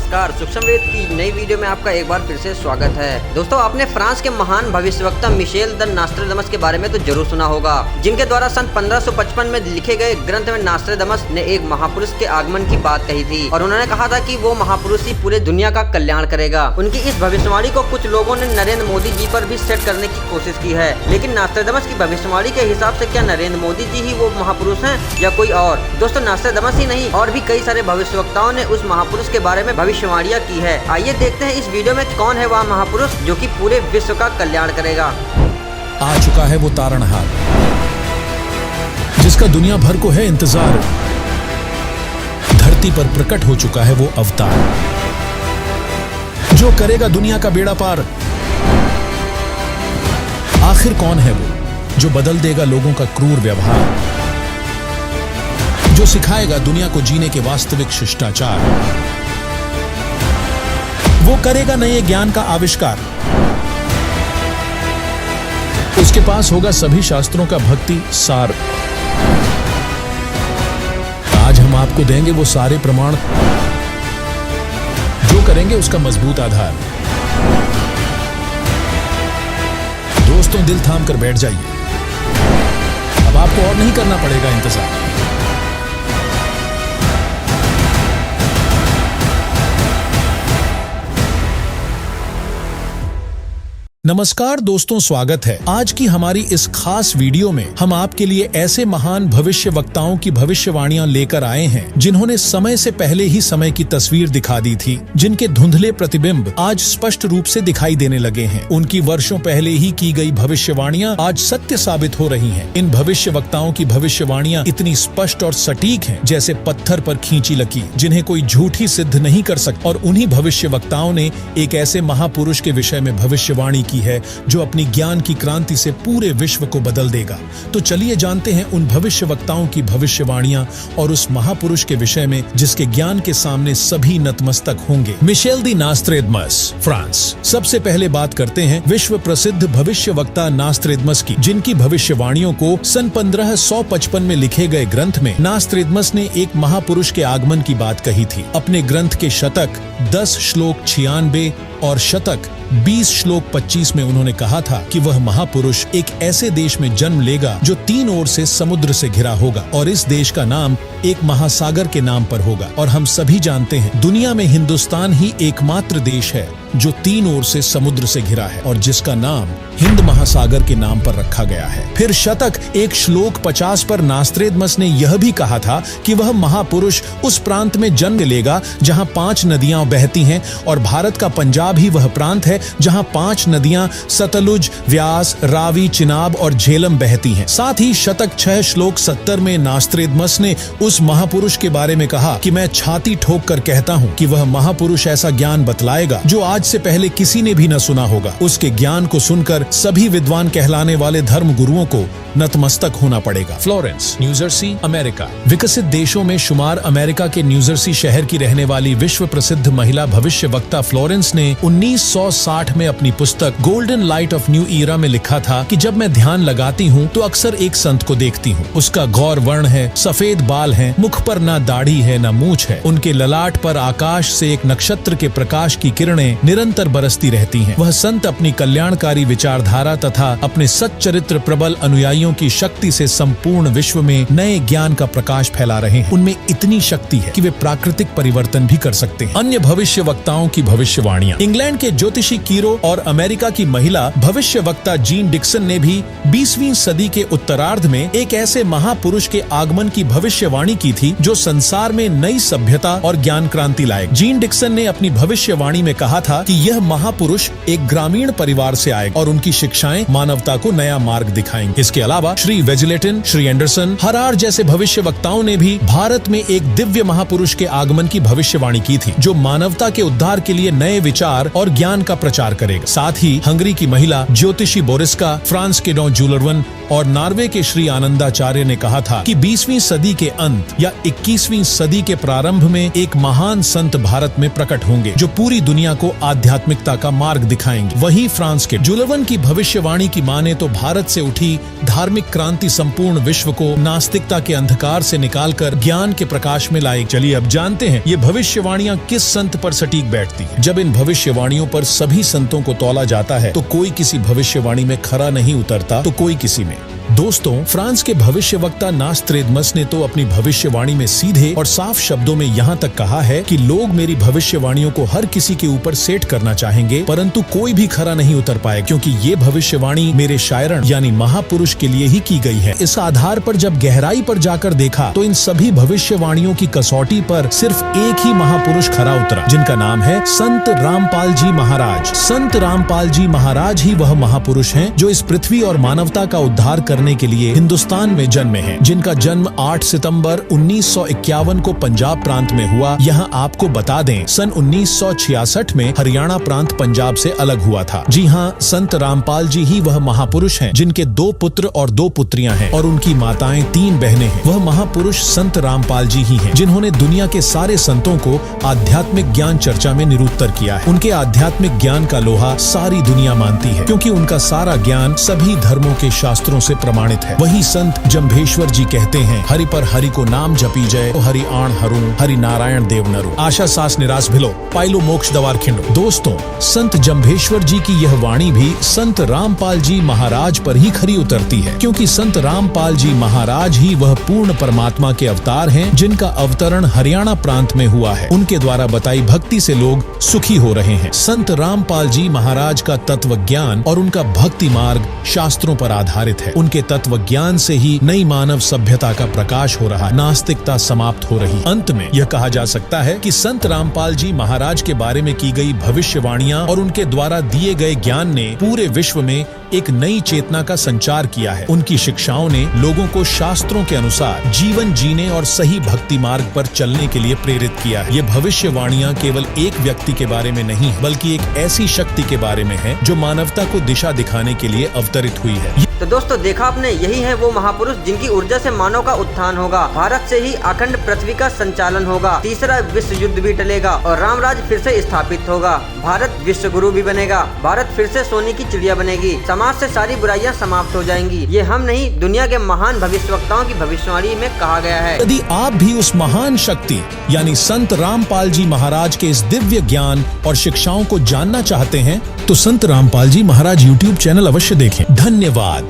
नमस्कार, सूक्ष्म वेद की नई वीडियो में आपका एक बार फिर से स्वागत है। दोस्तों, आपने फ्रांस के महान भविष्यवक्ता मिशेल द नास्ट्रेडमस के बारे में तो जरूर सुना होगा, जिनके द्वारा सन 1555 में लिखे गए ग्रंथ में नास्ट्रेडमस ने एक महापुरुष के आगमन की बात कही थी और उन्होंने कहा था कि वो महापुरुष ही पूरे दुनिया का कल्याण करेगा। उनकी इस भविष्यवाणी को कुछ लोगों ने नरेंद्र मोदी जी पर भी सेट करने की कोशिश की है, लेकिन नास्ट्रेडमस की भविष्यवाणी के हिसाब से क्या नरेंद्र मोदी जी ही वो महापुरुष हैं या कोई और? दोस्तों, नास्ट्रेडमस ही नहीं और भी कई सारे भविष्यवक्ताओं ने उस महापुरुष के बारे में भविष्यवाणियां की है। आइए देखते हैं इस वीडियो में कौन है वह महापुरुष जो कि पूरे विश्व का कल्याण करेगा। आ चुका है वो तारणहार जिसका दुनिया भर को है इंतजार। धरती पर प्रकट हो चुका है वो अवतार जो करेगा दुनिया का बेड़ा पार। आखिर कौन है वो जो बदल देगा लोगों का क्रूर व्यवहार, जो सिखाएगा दुनिया को जीने के वास्तविक शिष्टाचार। वो करेगा नए ज्ञान का आविष्कार, उसके पास होगा सभी शास्त्रों का भक्ति सार। आज हम आपको देंगे वो सारे प्रमाण जो करेंगे उसका मजबूत आधार। दोस्तों, दिल थाम कर बैठ जाइए, अब आपको और नहीं करना पड़ेगा इंतजार। नमस्कार दोस्तों, स्वागत है। आज की हमारी इस खास वीडियो में हम आपके लिए ऐसे महान भविष्य वक्ताओं की भविष्यवाणियां लेकर आए हैं जिन्होंने समय से पहले ही समय की तस्वीर दिखा दी थी, जिनके धुंधले प्रतिबिंब आज स्पष्ट रूप से दिखाई देने लगे हैं। उनकी वर्षों पहले ही की गई भविष्यवाणियां आज सत्य साबित हो रही हैं। इन भविष्य वक्ताओं की भविष्यवाणियां इतनी स्पष्ट और सटीक हैं जैसे पत्थर पर खींची लकीर, जिन्हें कोई झूठी सिद्ध नहीं कर सकता। और उन्हीं भविष्य वक्ताओं ने एक ऐसे महापुरुष के विषय में भविष्यवाणी की है जो अपनी ज्ञान की क्रांति से पूरे विश्व को बदल देगा। तो चलिए जानते हैं उन भविष्यवक्ताओं की भविष्यवाणियां और उस महापुरुष के विषय में जिसके ज्ञान के सामने सभी नतमस्तक होंगे। Michel the Nostradamus, France. सबसे पहले बात करते हैं विश्व प्रसिद्ध भविष्यवक्ता नास्ट्रेडमस की, जिनकी भविष्यवाणियों को सन 1555 में लिखे गए ग्रंथ में नास्ट्रेडमस ने एक महापुरुष के आगमन की बात कही थी। अपने ग्रंथ के शतक 10 श्लोक 96 और शतक 20 श्लोक 25 में उन्होंने कहा था कि वह महापुरुष एक ऐसे देश में जन्म लेगा जो 3 ओर से समुद्र से घिरा होगा और इस देश का नाम एक महासागर के नाम पर होगा। और हम सभी जानते हैं दुनिया में हिंदुस्तान ही एकमात्र देश है जो 3 ओर से समुद्र से घिरा है और जिसका नाम हिंद महासागर के नाम पर रखा गया है। फिर शतक 1 श्लोक 50 पर नास्ट्रेडमस ने यह भी कहा था कि वह महापुरुष उस प्रांत में जन्म लेगा जहां 5 नदियां बहती हैं और भारत का पंजाब ही वह प्रांत है जहां 5 नदियां सतलुज, व्यास, रावी, चिनाब और झेलम बहती हैं। साथ ही शतक 6 श्लोक 70 में नास्ट्रेडमस ने उस महापुरुष के बारे में कहा कि मैं छाती ठोक कर कहता हूं कि वह महापुरुष ऐसा ज्ञान बतलाएगा जो आज से पहले किसी ने भी न सुना होगा। उसके ज्ञान को सुनकर सभी विद्वान कहलाने वाले धर्म गुरुओं को नतमस्तक होना पड़ेगा। Florence, New Jersey, America. विकसित देशों में शुमार अमेरिका के न्यूजर्सी शहर की रहने वाली विश्व प्रसिद्ध महिला भविष्य वक्ता फ्लोरेंस ने 1960 में अपनी पुस्तक golden light of new era में लिखा था कि जब मैं ध्यान लगाती हूँ तो अक्सर एक संत को देखती हूँ। उसका गौर वर्ण है, सफेद बाल हैं, मुख पर ना दाढ़ी है ना मूछ है। उनके ललाट पर आकाश से एक नक्षत्र के प्रकाश की किरणें निरंतर बरसती रहती हैं। वह संत अपनी कल्याणकारी विचारधारा तथा अपने सच्चरित्र प्रबल अनुयायियों की शक्ति से संपूर्ण विश्व में नए ज्ञान का प्रकाश फैला रहे हैं। उनमें इतनी शक्ति है कि वे प्राकृतिक परिवर्तन भी कर सकते हैं। अन्य भविष्य वक्ताओं की भविष्यवाणियां। इंग्लैंड के ज्योतिषी कीरो और अमेरिका की महिला भविष्य वक्ता जीन डिक्सन ने भी 20वीं सदी के उत्तरार्ध में एक ऐसे महापुरुष के आगमन की भविष्यवाणी की थी जो संसार में नई सभ्यता और ज्ञान क्रांति लाएगा। जीन डिक्सन ने अपनी भविष्यवाणी में कहा था कि यह महापुरुष एक ग्रामीण परिवार से आएगा और उनकी शिक्षाएं मानवता को नया मार्ग दिखाएंगे। इसके अलावा श्री वेजिलेटन, श्री एंडरसन, हरार जैसे भविष्य वक्ताओं ने भी भारत में एक दिव्य महापुरुष के आगमन की भविष्यवाणी की थी जो मानवता के उद्धार के लिए नए विचार और ज्ञान का प्रचार करेगा। साथ ही हंगरी की महिला ज्योतिषी बोरिस्का, फ्रांस के डॉ जूलरवन और नॉर्वे के श्री आनंदाचार्य ने कहा था कि 20वीं सदी के अंत या 21वीं सदी के प्रारंभ में एक महान संत भारत में प्रकट होंगे जो पूरी दुनिया को आध्यात्मिकता का मार्ग दिखाएंगे। वहीं फ्रांस के जुलवन की भविष्यवाणी की माने तो भारत से उठी धार्मिक क्रांति संपूर्ण विश्व को नास्तिकता के अंधकार से निकालकर ज्ञान के प्रकाश में लाए। चलिए अब जानते हैं ये भविष्यवाणियां किस संत पर सटीक बैठती हैं। जब इन भविष्यवाणियों पर सभी संतों को तौला जाता है तो कोई किसी भविष्यवाणी में खरा नहीं उतरता तो कोई किसी में। दोस्तों, फ्रांस के भविष्यवक्ता नास्त्रेदमस ने तो अपनी भविष्यवाणी में सीधे और साफ शब्दों में यहाँ तक कहा है कि लोग मेरी भविष्यवाणियों को हर किसी के ऊपर सेट करना चाहेंगे, परंतु कोई भी खरा नहीं उतर पाए, क्योंकि ये भविष्यवाणी मेरे शायरण यानी महापुरुष के लिए ही की गई है। इस आधार पर जब गहराई पर जाकर देखा तो इन सभी भविष्यवाणियों की कसौटी पर सिर्फ एक ही महापुरुष खरा उतरा, जिनका नाम है संत रामपाल जी महाराज। संत रामपाल जी महाराज ही वह महापुरुष हैं जो इस पृथ्वी और मानवता का उद्धार करने के लिए हिंदुस्तान में जन्मे हैं, जिनका जन्म 8 सितंबर 1951 को पंजाब प्रांत में हुआ। यहां आपको बता दें, सन 1966 में हरियाणा प्रांत पंजाब से अलग हुआ था। जी हां, संत रामपाल जी ही वह महापुरुष हैं जिनके 2 पुत्र और 2 पुत्रियां हैं और उनकी माताएं 3 बहनें हैं। वह महापुरुष संत रामपाल जी ही हैं जिन्होंने दुनिया के सारे संतों को आध्यात्मिक ज्ञान चर्चा में निरुत्तर किया है। उनके आध्यात्मिक ज्ञान का लोहा सारी दुनिया मानती है, क्योंकि उनका सारा ज्ञान सभी धर्मों के शास्त्रों से प्रमाणित है। वही संत जम्भेश्वर जी कहते हैं, हरि पर हरि को नाम जपी जय, तो हरि आण हरुण हरि नारायण देव नरु, आशा सास निराश भिलो, पाइलो मोक्ष दवार खिंडो। दोस्तों, संत जम्भेश्वर जी की यह वाणी भी संत रामपाल जी महाराज पर ही खरी उतरती है, क्योंकि संत रामपाल जी महाराज ही वह पूर्ण परमात्मा के अवतार हैं जिनका अवतरण हरियाणा प्रांत में हुआ है। उनके द्वारा बताई भक्ति से लोग सुखी हो रहे हैं। संत रामपाल जी महाराज का तत्व ज्ञान और उनका भक्ति मार्ग शास्त्रों पर आधारित है। उनके तत्व ज्ञान से ही नई मानव सभ्यता का प्रकाश हो रहा, नास्तिकता समाप्त हो रही। अंत में यह कहा जा सकता है कि संत रामपाल जी महाराज के बारे में की गई भविष्यवाणियां और उनके द्वारा दिए गए ज्ञान ने पूरे विश्व में एक नई चेतना का संचार किया है। उनकी शिक्षाओं ने लोगों को शास्त्रों के अनुसार जीवन जीने और सही भक्ति मार्ग पर चलने के लिए प्रेरित किया है। ये भविष्यवाणियां केवल एक व्यक्ति के बारे में नहीं, बल्कि एक ऐसी शक्ति के बारे में है जो मानवता को दिशा दिखाने के लिए अवतरित हुई है। तो दोस्तों, देखा आपने, यही है वो महापुरुष जिनकी ऊर्जा से मानव का उत्थान होगा। भारत से ही अखंड पृथ्वी का संचालन होगा, तीसरा विश्व युद्ध भी टलेगा और रामराज फिर से स्थापित होगा। भारत विश्व गुरु भी बनेगा, भारत फिर से सोने की चिड़िया बनेगी, समाज से सारी बुराइयां समाप्त हो जाएंगी। ये हम नहीं, दुनिया के महान भविष्यवक्ताओं की भविष्यवाणी में कहा गया है। यदि आप भी उस महान शक्ति यानी संत रामपाल जी महाराज के इस दिव्य ज्ञान और शिक्षाओं को जानना चाहते हैं तो संत रामपाल जी महाराज YouTube चैनल अवश्य देखें। धन्यवाद।